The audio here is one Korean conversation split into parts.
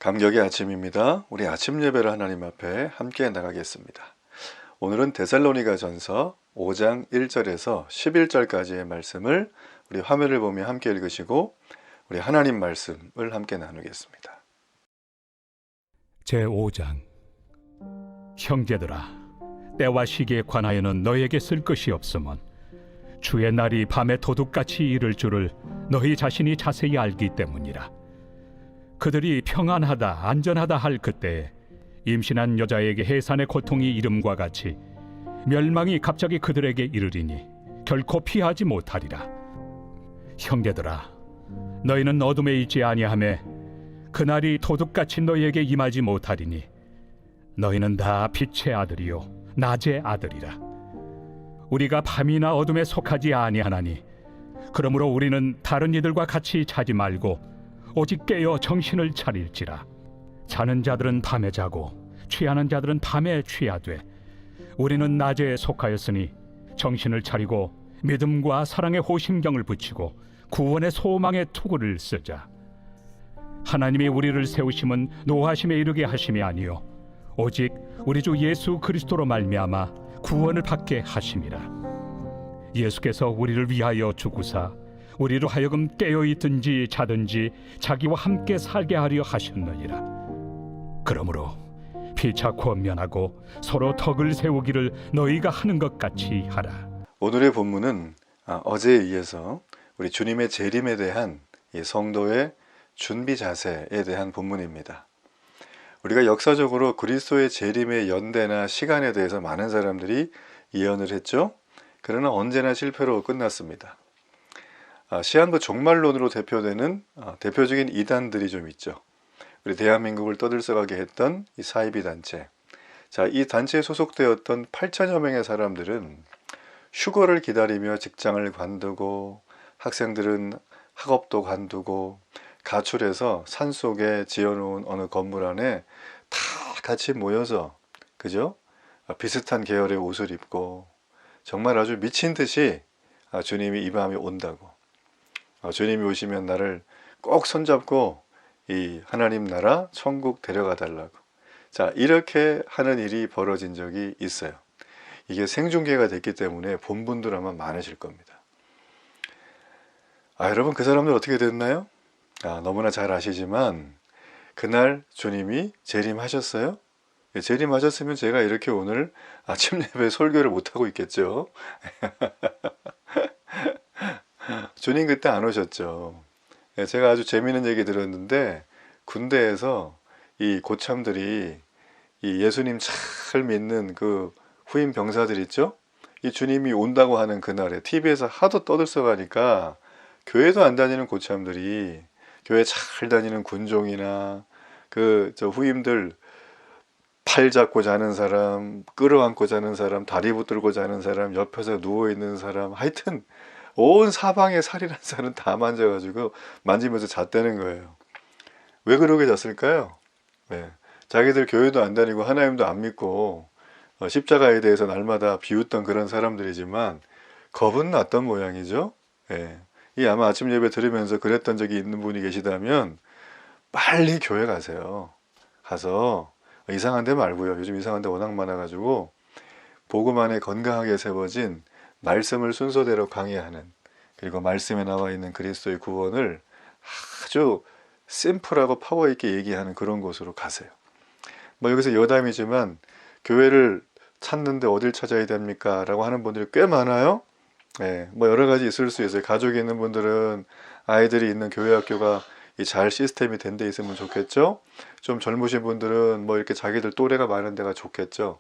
감격의 아침입니다. 우리 아침 예배를 하나님 앞에 함께 나가겠습니다. 오늘은 데살로니가 전서 5장 1절에서 11절까지의 말씀을 우리 화면을 보며 함께 읽으시고 우리 하나님 말씀을 함께 나누겠습니다. 제5장 형제들아, 때와 시기에 관하여는 너에게 쓸 것이 없으면 주의 날이 밤에 도둑같이 이를 줄을 너희 자신이 자세히 알기 때문이라. 그들이 평안하다 안전하다 할 그때에 임신한 여자에게 해산의 고통이 이름과 같이 멸망이 갑자기 그들에게 이르리니 결코 피하지 못하리라. 형제들아, 너희는 어둠에 있지 아니하매 그날이 도둑같이 너희에게 임하지 못하리니 너희는 다 빛의 아들이요 낮의 아들이라. 우리가 밤이나 어둠에 속하지 아니하나니 그러므로 우리는 다른 이들과 같이 자지 말고 오직 깨어 정신을 차릴지라. 자는 자들은 밤에 자고 취하는 자들은 밤에 취하되 우리는 낮에 속하였으니 정신을 차리고 믿음과 사랑의 호심경을 붙이고 구원의 소망의 투구를 쓰자. 하나님이 우리를 세우심은 노하심에 이르게 하심이 아니요 오직 우리 주 예수 그리스도로 말미암아 구원을 받게 하심이라. 예수께서 우리를 위하여 죽으사 우리로 하여금 깨어있든지 자든지 자기와 함께 살게 하려 하셨느니라. 그러므로 피차 권면하고 서로 덕을 세우기를 너희가 하는 것 같이 하라. 오늘의 본문은 어제에 이어서 우리 주님의 재림에 대한 이 성도의 준비 자세에 대한 본문입니다. 우리가 역사적으로 그리스도의 재림의 연대나 시간에 대해서 많은 사람들이 예언을 했죠. 그러나 언제나 실패로 끝났습니다. 시한부 종말론으로 대표되는 대표적인 이단들이 좀 있죠. 우리 대한민국을 떠들썩하게 했던 이 사이비 단체. 자, 이 단체에 소속되었던 8천여 명의 사람들은 휴거를 기다리며 직장을 관두고 학생들은 학업도 관두고 가출해서 산속에 지어놓은 어느 건물 안에 다 같이 모여서 그죠? 비슷한 계열의 옷을 입고 정말 아주 미친 듯이 주님이 이 밤이 온다고, 주님이 오시면 나를 꼭 손잡고 이 하나님 나라 천국 데려가 달라고, 자, 이렇게 하는 일이 벌어진 적이 있어요. 이게 생중계가 됐기 때문에 본 분들 아마 많으실 겁니다. 여러분, 그 사람들 어떻게 됐나요? 너무나 잘 아시지만 그날 주님이 재림하셨어요. 재림하셨으면 제가 이렇게 오늘 아침 예배 설교를 못하고 있겠죠. 주님 그때 안 오셨죠. 제가 아주 재미있는 얘기 들었는데 군대에서 이 고참들이 이 예수님 잘 믿는 그 후임 병사들 있죠. 이 주님이 온다고 하는 그날에 TV에서 하도 떠들썩하니까 교회도 안 다니는 고참들이 교회 잘 다니는 군종이나 저 후임들 팔 잡고 자는 사람, 끌어안고 자는 사람, 다리 붙들고 자는 사람, 옆에서 누워있는 사람, 하여튼 온 사방에 살이란 사람 다 만져가지고 만지면서 잤다는 거예요. 왜 그러게 잤을까요? 자기들 교회도 안 다니고 하나님도 안 믿고 십자가에 대해서 날마다 비웃던 그런 사람들이지만 겁은 났던 모양이죠. 이 아마 아침 예배 들으면서 그랬던 적이 있는 분이 계시다면 빨리 교회 가세요. 가서 이상한 데 말고요. 요즘 이상한 데 워낙 많아가지고 복음 안에 건강하게 세워진 말씀을 순서대로 강의하는, 그리고 말씀에 나와 있는 그리스도의 구원을 아주 심플하고 파워 있게 얘기하는 그런 곳으로 가세요. 여기서 여담이지만 교회를 찾는데 어딜 찾아야 됩니까? 라고 하는 분들이 꽤 많아요. 여러 가지 있을 수 있어요. 가족이 있는 분들은 아이들이 있는 교회 학교가 잘 시스템이 된 데 있으면 좋겠죠. 좀 젊으신 분들은 이렇게 자기들 또래가 많은 데가 좋겠죠.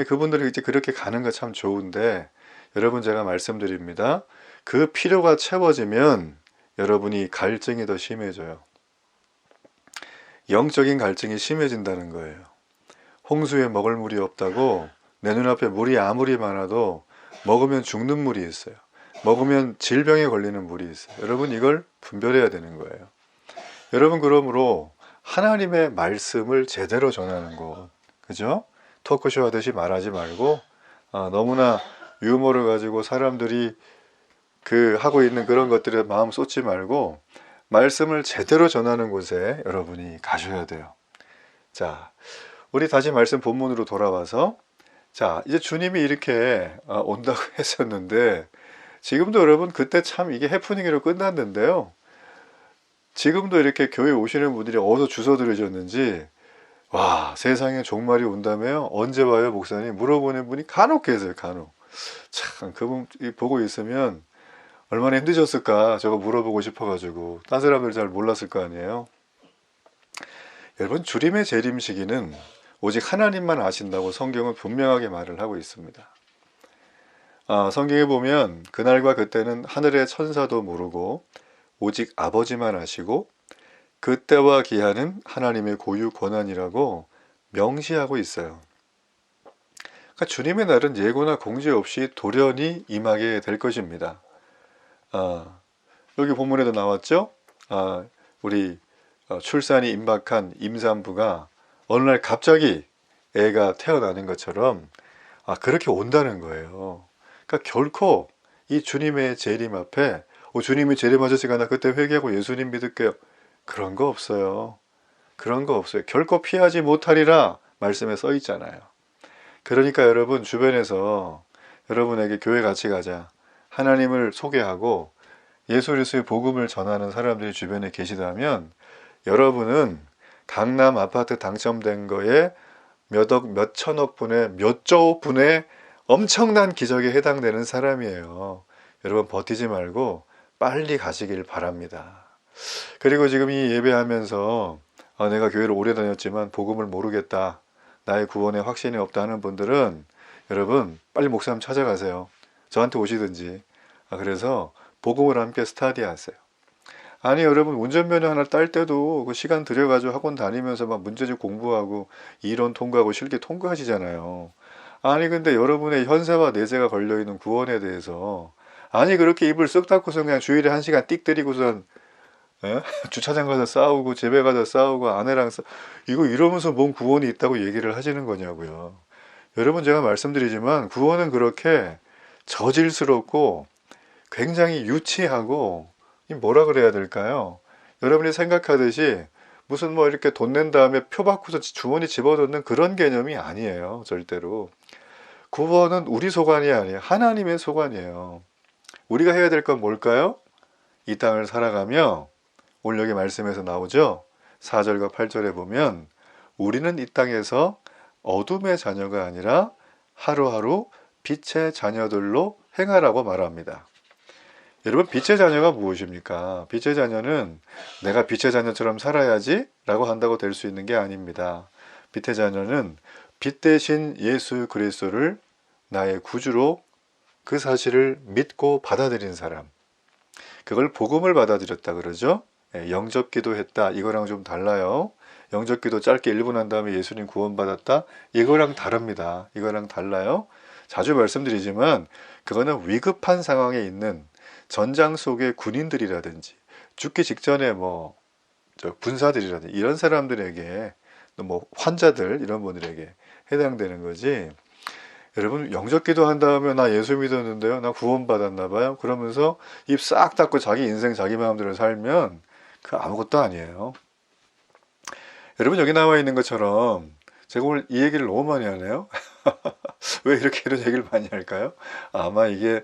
그분들이 이제 그렇게 가는 거 참 좋은데, 여러분 제가 말씀드립니다. 그 필요가 채워지면 여러분이 갈증이 더 심해져요. 영적인 갈증이 심해진다는 거예요. 홍수에 먹을 물이 없다고 내 눈앞에 물이 아무리 많아도 먹으면 죽는 물이 있어요. 먹으면 질병에 걸리는 물이 있어요. 여러분 이걸 분별해야 되는 거예요. 여러분, 그러므로 하나님의 말씀을 제대로 전하는 것, 그죠? 토크쇼 하듯이 말하지 말고 너무나 유머를 가지고 사람들이 하고 있는 그런 것들에 마음 쏟지 말고 말씀을 제대로 전하는 곳에 여러분이 가셔야 돼요. 자, 우리 다시 말씀 본문으로 돌아와서, 자, 이제 주님이 이렇게 온다고 했었는데, 지금도 여러분 그때 참 이게 해프닝으로 끝났는데요. 지금도 이렇게 교회 오시는 분들이 어디서 주워 들으셨는지, 와, 세상에 종말이 온다며요? 언제 와요, 목사님? 물어보는 분이 간혹 계세요, 간혹. 참, 그분 보고 있으면 얼마나 힘드셨을까, 저거 물어보고 싶어가지고. 딴 사람들 잘 몰랐을 거 아니에요? 여러분, 주님의 재림 시기는 오직 하나님만 아신다고 성경은 분명하게 말을 하고 있습니다. 성경에 보면 그날과 그때는 하늘의 천사도 모르고 오직 아버지만 아시고 그때와 기한은 하나님의 고유 권한이라고 명시하고 있어요. 그러니까 주님의 날은 예고나 공지 없이 돌연히 임하게 될 것입니다. 여기 본문에도 나왔죠? 우리 출산이 임박한 임산부가 어느 날 갑자기 애가 태어나는 것처럼 그렇게 온다는 거예요. 그러니까 결코 이 주님의 재림 앞에 주님이 재림하셨으니까 나 그때 회개하고 예수님 믿을게요. 그런 거 없어요. 그런 거 없어요. 결코 피하지 못하리라 말씀에 써 있잖아요. 그러니까 여러분 주변에서 여러분에게 교회 같이 가자, 하나님을 소개하고 예수 그리스도의 복음을 전하는 사람들이 주변에 계시다면 여러분은 강남 아파트 당첨된 거에 몇억, 몇천억 분의, 몇조 분의 엄청난 기적에 해당되는 사람이에요. 여러분 버티지 말고 빨리 가시길 바랍니다. 그리고 지금 이 예배하면서 내가 교회를 오래 다녔지만 복음을 모르겠다, 나의 구원에 확신이 없다 하는 분들은 여러분 빨리 목사님 찾아가세요. 저한테 오시든지. 그래서 복음을 함께 스타디하세요. 아니 여러분 운전면허 하나 딸 때도 그 시간 들여가지고 학원 다니면서 막 문제집 공부하고 이론 통과하고 실기 통과하시잖아요. 아니 근데 여러분의 현세와 내세가 걸려있는 구원에 대해서 그렇게 입을 쓱 닫고서 그냥 주일에 1시간 띡 때리고선 주차장 가서 싸우고 집에 가서 싸우고 아내랑 이거 이러면서 뭔 구원이 있다고 얘기를 하시는 거냐고요. 여러분 제가 말씀드리지만 구원은 그렇게 저질스럽고 굉장히 유치하고 뭐라 그래야 될까요? 여러분이 생각하듯이 무슨 이렇게 돈 낸 다음에 표 받고서 주머니 집어넣는 그런 개념이 아니에요. 절대로. 구원은 우리 소관이 아니에요. 하나님의 소관이에요. 우리가 해야 될 건 뭘까요? 이 땅을 살아가며 오늘 여기 말씀에서 나오죠. 4절과 8절에 보면 우리는 이 땅에서 어둠의 자녀가 아니라 하루하루 빛의 자녀들로 행하라고 말합니다. 여러분 빛의 자녀가 무엇입니까? 빛의 자녀는 내가 빛의 자녀처럼 살아야지 라고 한다고 될 수 있는 게 아닙니다. 빛의 자녀는 빛 대신 예수 그리스도를 나의 구주로 그 사실을 믿고 받아들인 사람, 그걸 복음을 받아들였다 그러죠. 영접기도 했다, 이거랑 좀 달라요. 영접기도 짧게 1분 한 다음에 예수님 구원받았다, 이거랑 다릅니다. 이거랑 달라요. 자주 말씀드리지만 그거는 위급한 상황에 있는 전장 속의 군인들이라든지 죽기 직전에 군사들이라든지 이런 사람들에게, 환자들 이런 분들에게 해당되는 거지. 여러분 영접기도 한 다음에 나 예수 믿었는데요, 나 구원받았나 봐요, 그러면서 입 싹 닫고 자기 인생 자기 마음대로 살면 그 아무것도 아니에요. 여러분 여기 나와 있는 것처럼 제가 오늘 이 얘기를 너무 많이 하네요. 왜 이렇게 이런 얘기를 많이 할까요? 아마 이게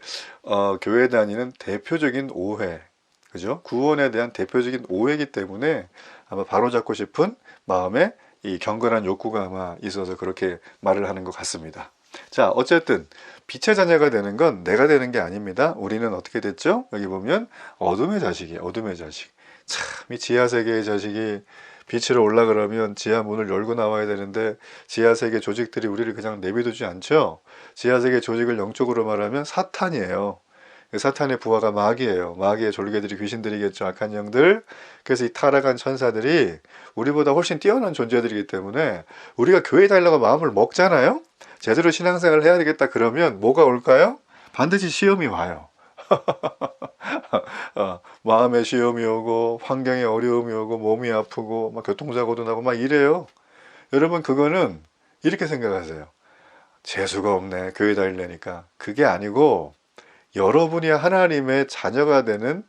교회 다니는 대표적인 오해, 그죠? 구원에 대한 대표적인 오해이기 때문에 아마 바로잡고 싶은 마음에 이 경건한 욕구가 아마 있어서 그렇게 말을 하는 것 같습니다. 자, 어쨌든 빛의 자녀가 되는 건 내가 되는 게 아닙니다. 우리는 어떻게 됐죠? 여기 보면 어둠의 자식이에요. 어둠의 자식. 참, 이 지하세계의 자식이 빛으로 올라 그러면 지하 문을 열고 나와야 되는데 지하세계 조직들이 우리를 그냥 내비두지 않죠. 지하세계 조직을 영적으로 말하면 사탄이에요. 사탄의 부하가 마귀예요. 마귀의 졸개들이 귀신들이겠죠. 악한 영들. 그래서 이 타락한 천사들이 우리보다 훨씬 뛰어난 존재들이기 때문에 우리가 교회 다니려고 마음을 먹잖아요. 제대로 신앙생활을 해야 되겠다 그러면 뭐가 올까요? 반드시 시험이 와요. 마음에 시험이 오고 환경에 어려움이 오고 몸이 아프고 막 교통사고도 나고 막 이래요. 여러분 그거는 이렇게 생각하세요. 재수가 없네, 교회 다니려니까. 그게 아니고 여러분이 하나님의 자녀가 되는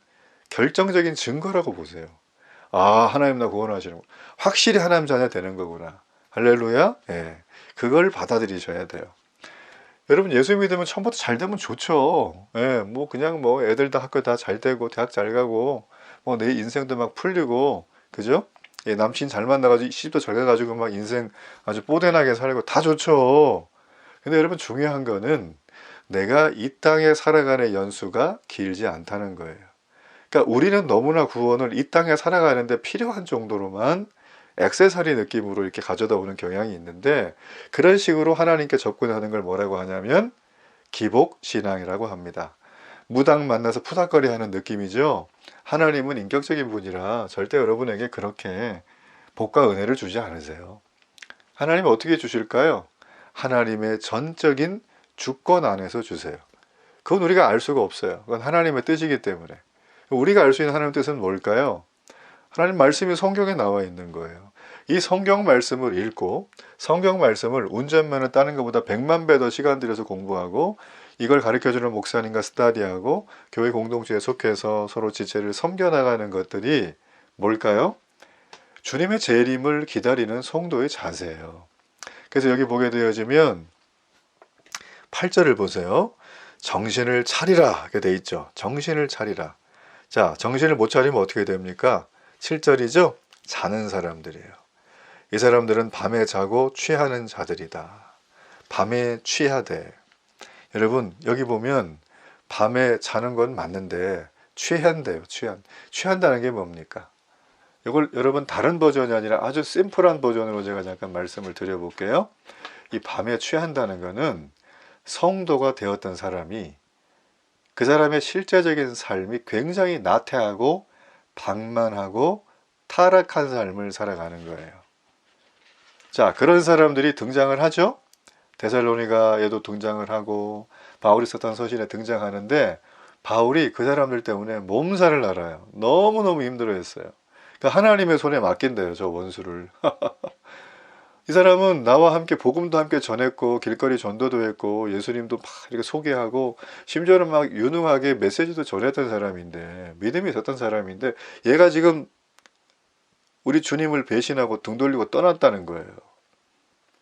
결정적인 증거라고 보세요. 아, 하나님 나 구원하시는 거. 확실히 하나님 자녀 되는 거구나. 할렐루야. 예. 그걸 받아들이셔야 돼요. 여러분 예수 믿으면 처음부터 잘 되면 좋죠. 예, 뭐 그냥 뭐 애들 다 학교 다 잘 되고 대학 잘 가고 뭐 내 인생도 막 풀리고 그죠? 예, 남친 잘 만나가지고 시집도 잘 가가지고 막 인생 아주 뽀대나게 살고 다 좋죠. 근데 여러분 중요한 거는 내가 이 땅에 살아가는 연수가 길지 않다는 거예요. 그러니까 우리는 너무나 구원을 이 땅에 살아가는데 필요한 정도로만 액세서리 느낌으로 이렇게 가져다 오는 경향이 있는데 그런 식으로 하나님께 접근하는 걸 뭐라고 하냐면 기복신앙이라고 합니다. 무당 만나서 푸닥거리 하는 느낌이죠. 하나님은 인격적인 분이라 절대 여러분에게 그렇게 복과 은혜를 주지 않으세요. 하나님은 어떻게 주실까요? 하나님의 전적인 주권 안에서 주세요. 그건 우리가 알 수가 없어요. 그건 하나님의 뜻이기 때문에. 우리가 알 수 있는 하나님의 뜻은 뭘까요? 하나님 말씀이 성경에 나와 있는 거예요. 이 성경 말씀을 읽고 성경 말씀을 운전면허 따는 것보다 100만 배 더 시간 들여서 공부하고 이걸 가르쳐주는 목사님과 스터디하고 교회 공동체에 속해서 서로 지체를 섬겨나가는 것들이 뭘까요? 주님의 재림을 기다리는 성도의 자세예요. 그래서 여기 보게 되어지면 8절을 보세요. 정신을 차리라 이렇게 돼 있죠. 정신을 차리라. 자, 정신을 못 차리면 어떻게 됩니까? 7절이죠. 자는 사람들이에요. 이 사람들은 밤에 자고 취하는 자들이다. 밤에 취하되. 여러분 여기 보면 밤에 자는 건 맞는데 취한대요. 취한다는 게 뭡니까? 이걸 여러분 다른 버전이 아니라 아주 심플한 버전으로 제가 잠깐 말씀을 드려볼게요. 이 밤에 취한다는 거는 성도가 되었던 사람이 그 사람의 실제적인 삶이 굉장히 나태하고 방만하고 타락한 삶을 살아가는 거예요. 자, 그런 사람들이 등장을 하죠. 데살로니가에도 등장을 하고 바울이 썼던 서신에 등장하는데 바울이 그 사람들 때문에 몸살을 앓아요. 너무너무 힘들어했어요. 그러니까 하나님의 손에 맡긴대요. 저 원수를. 이 사람은 나와 함께 복음도 함께 전했고 길거리 전도도 했고 예수님도 막 이렇게 소개하고 심지어는 막 유능하게 메시지도 전했던 사람인데 믿음이 있었던 사람인데 얘가 지금 우리 주님을 배신하고 등 돌리고 떠났다는 거예요.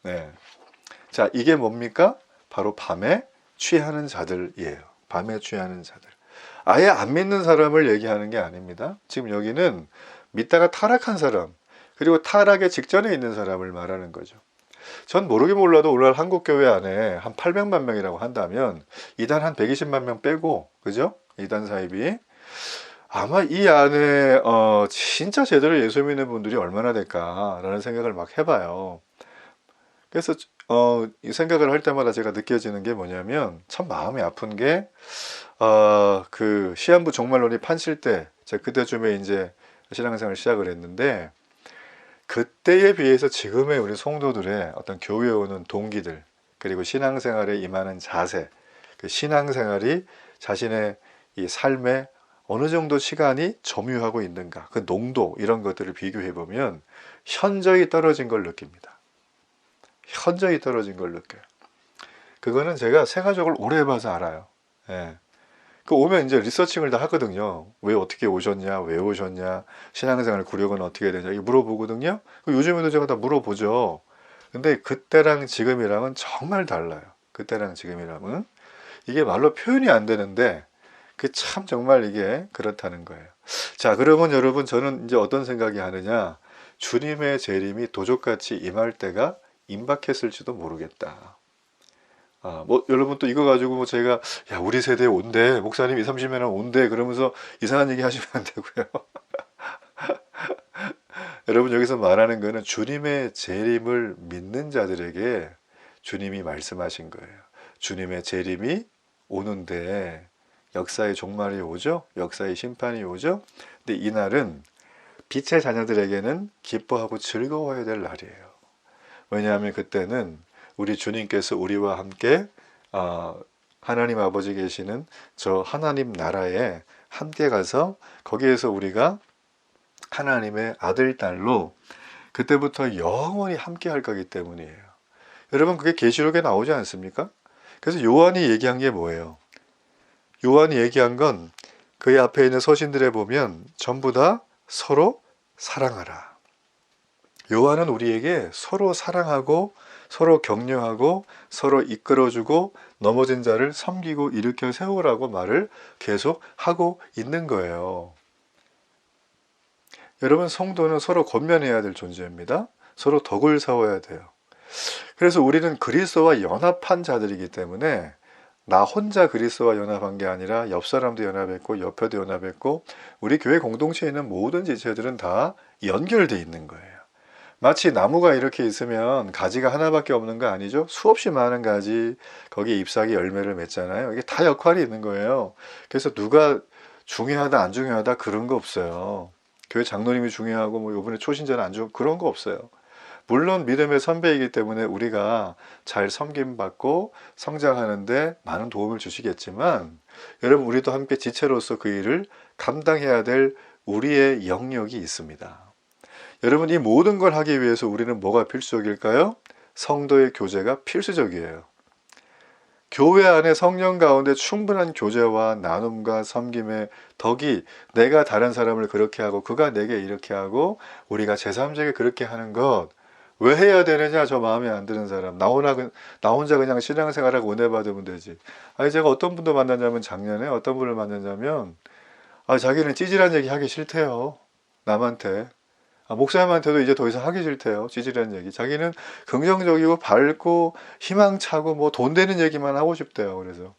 네. 자, 이게 뭡니까? 바로 밤에 취하는 자들이에요. 밤에 취하는 자들. 아예 안 믿는 사람을 얘기하는 게 아닙니다. 지금 여기는 믿다가 타락한 사람, 그리고 타락의 직전에 있는 사람을 말하는 거죠. 전 모르긴 몰라도 오늘날 한국교회 안에 한 800만 명이라고 한다면 이단 한 120만 명 빼고, 그죠? 이단 사입이. 아마 이 안에 진짜 제대로 예수 믿는 분들이 얼마나 될까라는 생각을 막 해봐요. 그래서 이 생각을 할 때마다 제가 느껴지는 게 뭐냐면 참 마음이 아픈 게 그 시한부 종말론이 판칠 때 제가 그때쯤에 이제 신앙생활을 시작을 했는데 그때에 비해서 지금의 우리 성도들의 어떤 교회에 오는 동기들 그리고 신앙생활에 임하는 자세, 그 신앙생활이 자신의 이 삶에 어느 정도 시간이 점유하고 있는가, 그 농도 이런 것들을 비교해 보면 현저히 떨어진 걸 느낍니다. 현저히 떨어진 걸 느껴요. 그거는 제가 세가족을 오래 해봐서 알아요. 예. 그 오면 이제 리서칭을 다 하거든요. 왜 어떻게 오셨냐, 왜 오셨냐, 신앙생활 구력은 어떻게 되냐, 이거 물어보거든요. 요즘에도 제가 다 물어보죠. 근데 그때랑 지금이랑은 정말 달라요. 그때랑 지금이랑은. 이게 말로 표현이 안 되는데, 그 참 정말 이게 그렇다는 거예요. 자, 그러면 여러분 저는 이제 어떤 생각이 하느냐, 주님의 재림이 도적같이 임할 때가 임박했을지도 모르겠다. 뭐 여러분 또 이거 가지고 뭐 제가 야 우리 세대에 온대 목사님 20, 30년 온대 그러면서 이상한 얘기 하시면 안 되고요. 여러분 여기서 말하는 거는 주님의 재림을 믿는 자들에게 주님이 말씀하신 거예요. 주님의 재림이 오는데 역사의 종말이 오죠. 역사의 심판이 오죠. 근데 이날은 빛의 자녀들에게는 기뻐하고 즐거워야 될 날이에요. 왜냐하면 그때는 우리 주님께서 우리와 함께 하나님 아버지 계시는 저 하나님 나라에 함께 가서 거기에서 우리가 하나님의 아들, 딸로 그때부터 영원히 함께 할 거기 때문이에요. 여러분 그게 계시록에 나오지 않습니까? 그래서 요한이 얘기한 게 뭐예요? 요한이 얘기한 건 그 앞에 있는 서신들에 보면 전부 다 서로 사랑하라. 요한은 우리에게 서로 사랑하고 서로 격려하고 서로 이끌어주고 넘어진 자를 섬기고 일으켜 세우라고 말을 계속 하고 있는 거예요. 여러분, 성도는 서로 권면해야 될 존재입니다. 서로 덕을 세워야 돼요. 그래서 우리는 그리스도와 연합한 자들이기 때문에 나 혼자 그리스도와 연합한 게 아니라 옆 사람도 연합했고 옆에도 연합했고 우리 교회 공동체에 있는 모든 지체들은 다 연결되어 있는 거예요. 마치 나무가 이렇게 있으면 가지가 하나밖에 없는 거 아니죠? 수없이 많은 가지, 거기에 잎사귀 열매를 맺잖아요. 이게 다 역할이 있는 거예요. 그래서 누가 중요하다 안 중요하다 그런 거 없어요. 교회 장로님이 중요하고 뭐 이번에 초신자는 안 중요하고 그런 거 없어요. 물론 믿음의 선배이기 때문에 우리가 잘 섬김받고 성장하는데 많은 도움을 주시겠지만 여러분, 우리도 함께 지체로서 그 일을 감당해야 될 우리의 영역이 있습니다. 여러분, 이 모든 걸 하기 위해서 우리는 뭐가 필수적일까요? 성도의 교제가 필수적이에요. 교회 안에 성령 가운데 충분한 교제와 나눔과 섬김의 덕이 내가 다른 사람을 그렇게 하고 그가 내게 이렇게 하고 우리가 제3자에게 그렇게 하는 것 왜 해야 되느냐? 저 마음에 안 드는 사람 나 혼자 그냥 신앙생활하고 은혜 받으면 되지. 아니, 제가 어떤 분도 만났냐면 작년에 어떤 분을 만났냐면 자기는 찌질한 얘기 하기 싫대요. 남한테. 목사님한테도 이제 더 이상 하기 싫대요. 찌질한 얘기. 자기는 긍정적이고 밝고 희망차고 뭐 돈 되는 얘기만 하고 싶대요. 그래서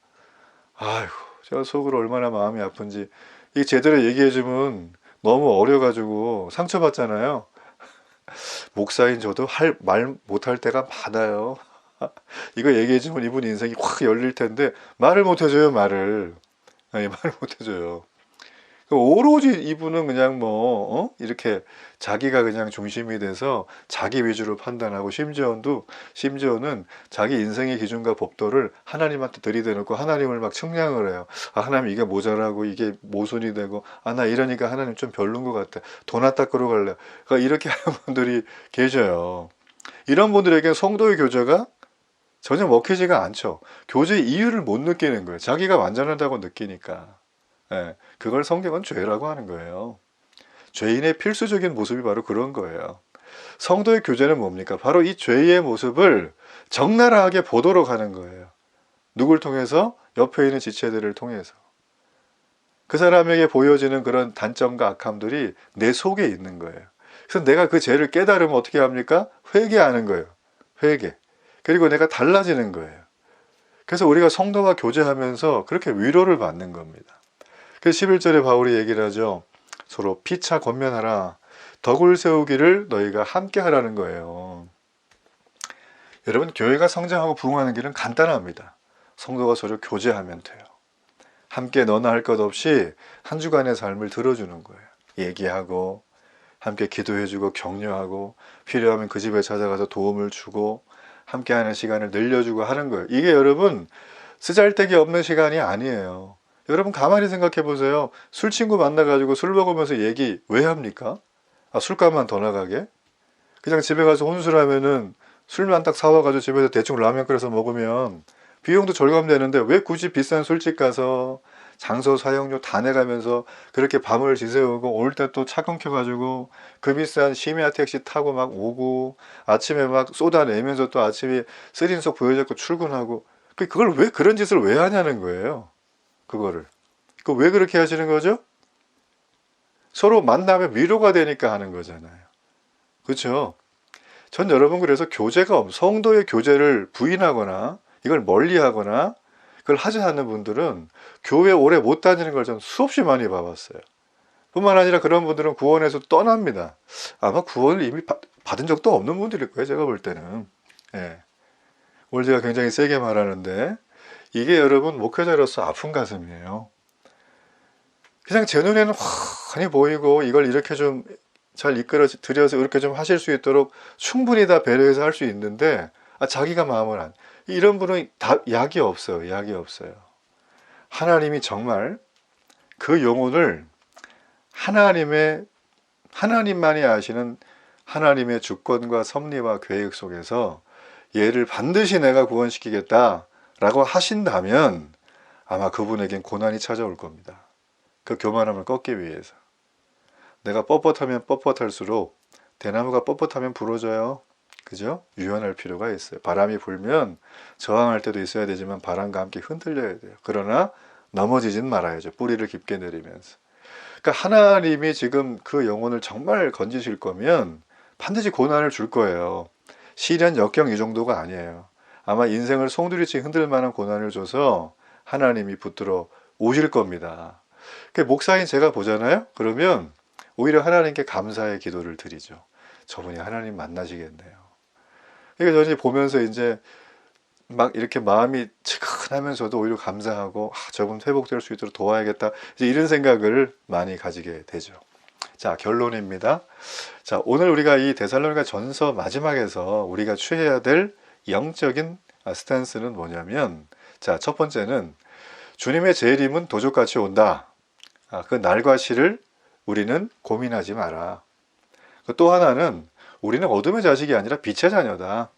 아이고, 제가 속으로 얼마나 마음이 아픈지. 이게 제대로 얘기해주면 너무 어려가지고 상처받잖아요. 목사인 저도 말 못할 때가 많아요. 이거 얘기해주면 이분 인생이 확 열릴 텐데 말을 못해줘요. 말을 못해줘요. 오로지 이분은 그냥 이렇게 자기가 그냥 중심이 돼서 자기 위주로 판단하고 심지어는 자기 인생의 기준과 법도를 하나님한테 들이대놓고 하나님을 막 측량을 해요. 하나님 이게 모자라고 이게 모순이 되고 나 이러니까 하나님 좀 별론 것 같아. 돈 닦으러 갈래. 그러니까 이렇게 하는 분들이 계셔요. 이런 분들에게 성도의 교제가 전혀 먹히지가 않죠. 교제의 이유를 못 느끼는 거예요. 자기가 완전하다고 느끼니까. 그걸 성경은 죄라고 하는 거예요. 죄인의 필수적인 모습이 바로 그런 거예요. 성도의 교제는 뭡니까? 바로 이 죄의 모습을 적나라하게 보도록 하는 거예요. 누굴 통해서? 옆에 있는 지체들을 통해서. 그 사람에게 보여지는 그런 단점과 악함들이 내 속에 있는 거예요. 그래서 내가 그 죄를 깨달으면 어떻게 합니까? 회개하는 거예요. 회개. 그리고 내가 달라지는 거예요. 그래서 우리가 성도와 교제하면서 그렇게 위로를 받는 겁니다. 그래서 11절에 바울이 얘기를 하죠. 서로 피차 권면하라. 덕을 세우기를 너희가 함께 하라는 거예요. 여러분, 교회가 성장하고 부흥하는 길은 간단합니다. 성도가 서로 교제하면 돼요. 함께 너나 할 것 없이 한 주간의 삶을 들어주는 거예요. 얘기하고 함께 기도해주고 격려하고 필요하면 그 집에 찾아가서 도움을 주고 함께하는 시간을 늘려주고 하는 거예요. 이게 여러분 쓰잘데기 없는 시간이 아니에요. 여러분 가만히 생각해 보세요. 술 친구 만나가지고 술 먹으면서 얘기 왜 합니까? 술값만 더 나가게? 그냥 집에 가서 혼술하면은 술만 딱 사와가지고 집에서 대충 라면 끓여서 먹으면 비용도 절감되는데 왜 굳이 비싼 술집 가서 장소 사용료 다 내가면서 그렇게 밤을 지새우고 올 때 또 차 끊겨가지고 그 비싼 심야 택시 타고 막 오고 아침에 막 쏟아내면서 또 아침에 쓰린속 보여잡고 출근하고 그걸 왜 그런 짓을 왜 하냐는 거예요. 그거를. 왜 그렇게 하시는 거죠? 서로 만나면 위로가 되니까 하는 거잖아요. 그렇죠? 전 여러분 그래서 성도의 교제를 부인하거나 이걸 멀리하거나 그걸 하지 않는 분들은 교회 오래 못 다니는 걸 전 수없이 많이 봐봤어요. 뿐만 아니라 그런 분들은 구원에서 떠납니다. 아마 구원을 이미 받은 적도 없는 분들일 거예요. 제가 볼 때는. 오늘 제가 굉장히 세게 말하는데 이게 여러분 목회자로서 아픈 가슴이에요. 그냥 제 눈에는 환히 보이고 이걸 이렇게 좀 잘 이끌어 드려서 이렇게 좀 하실 수 있도록 충분히 다 배려해서 할 수 있는데 자기가 마음을 이런 분은 다 약이 없어요. 약이 없어요. 하나님이 정말 그 영혼을 하나님만이 아시는 하나님의 주권과 섭리와 계획 속에서 얘를 반드시 내가 구원시키겠다 라고 하신다면 아마 그분에겐 고난이 찾아올 겁니다. 그 교만함을 꺾기 위해서. 내가 뻣뻣하면 뻣뻣할수록 대나무가 뻣뻣하면 부러져요. 그죠? 유연할 필요가 있어요. 바람이 불면 저항할 때도 있어야 되지만 바람과 함께 흔들려야 돼요. 그러나 넘어지진 말아야죠. 뿌리를 깊게 내리면서. 그러니까 하나님이 지금 그 영혼을 정말 건지실 거면 반드시 고난을 줄 거예요. 시련, 역경 이 정도가 아니에요. 아마 인생을 송두리째 흔들 만한 고난을 줘서 하나님이 붙들어 오실 겁니다. 목사인 제가 보잖아요. 그러면 오히려 하나님께 감사의 기도를 드리죠. 저분이 하나님 만나시겠네요. 그러니까 저는 보면서 이제 막 이렇게 마음이 측은하면서도 오히려 감사하고 저분 회복될 수 있도록 도와야겠다. 이제 이런 생각을 많이 가지게 되죠. 자, 결론입니다. 자, 오늘 우리가 이 데살로니가 전서 마지막에서 우리가 취해야 될 영적인 스탠스는 뭐냐면, 자, 첫 번째는 주님의 재림은 도적같이 온다. 그 날과 시를 우리는 고민하지 마라. 또 하나는 우리는 어둠의 자식이 아니라 빛의 자녀다.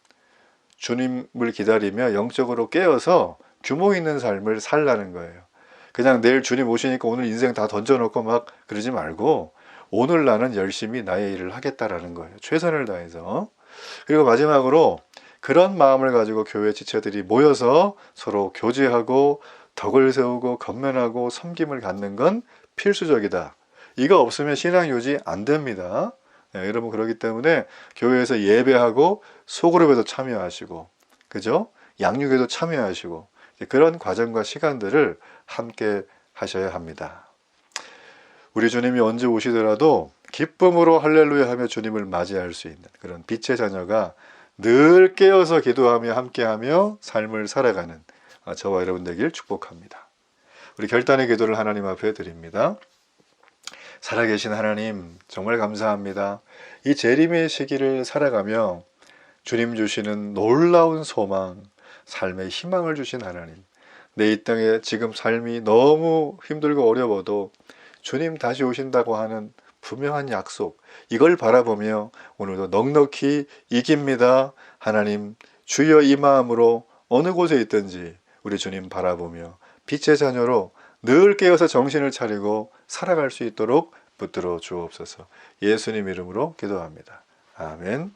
주님을 기다리며 영적으로 깨어서 규모 있는 삶을 살라는 거예요. 그냥 내일 주님 오시니까 오늘 인생 다 던져놓고 막 그러지 말고 오늘 나는 열심히 나의 일을 하겠다라는 거예요. 최선을 다해서. 그리고 마지막으로 그런 마음을 가지고 교회 지체들이 모여서 서로 교제하고 덕을 세우고 건면하고 섬김을 갖는 건 필수적이다. 이거 없으면 신앙 유지 안 됩니다. 네, 여러분 그렇기 때문에 교회에서 예배하고 소그룹에도 참여하시고, 그죠? 양육에도 참여하시고 그런 과정과 시간들을 함께 하셔야 합니다. 우리 주님이 언제 오시더라도 기쁨으로 할렐루야 하며 주님을 맞이할 수 있는 그런 빛의 자녀가 늘 깨어서 기도하며 함께하며 삶을 살아가는 저와 여러분 되길 축복합니다. 우리 결단의 기도를 하나님 앞에 드립니다. 살아계신 하나님 정말 감사합니다. 이 재림의 시기를 살아가며 주님 주시는 놀라운 소망, 삶의 희망을 주신 하나님, 내 이 땅에 지금 삶이 너무 힘들고 어려워도 주님 다시 오신다고 하는 분명한 약속, 이걸 바라보며 오늘도 넉넉히 이깁니다. 하나님 주여 이 마음으로 어느 곳에 있든지 우리 주님 바라보며 빛의 자녀로 늘 깨어서 정신을 차리고 살아갈 수 있도록 붙들어 주옵소서. 예수님 이름으로 기도합니다. 아멘.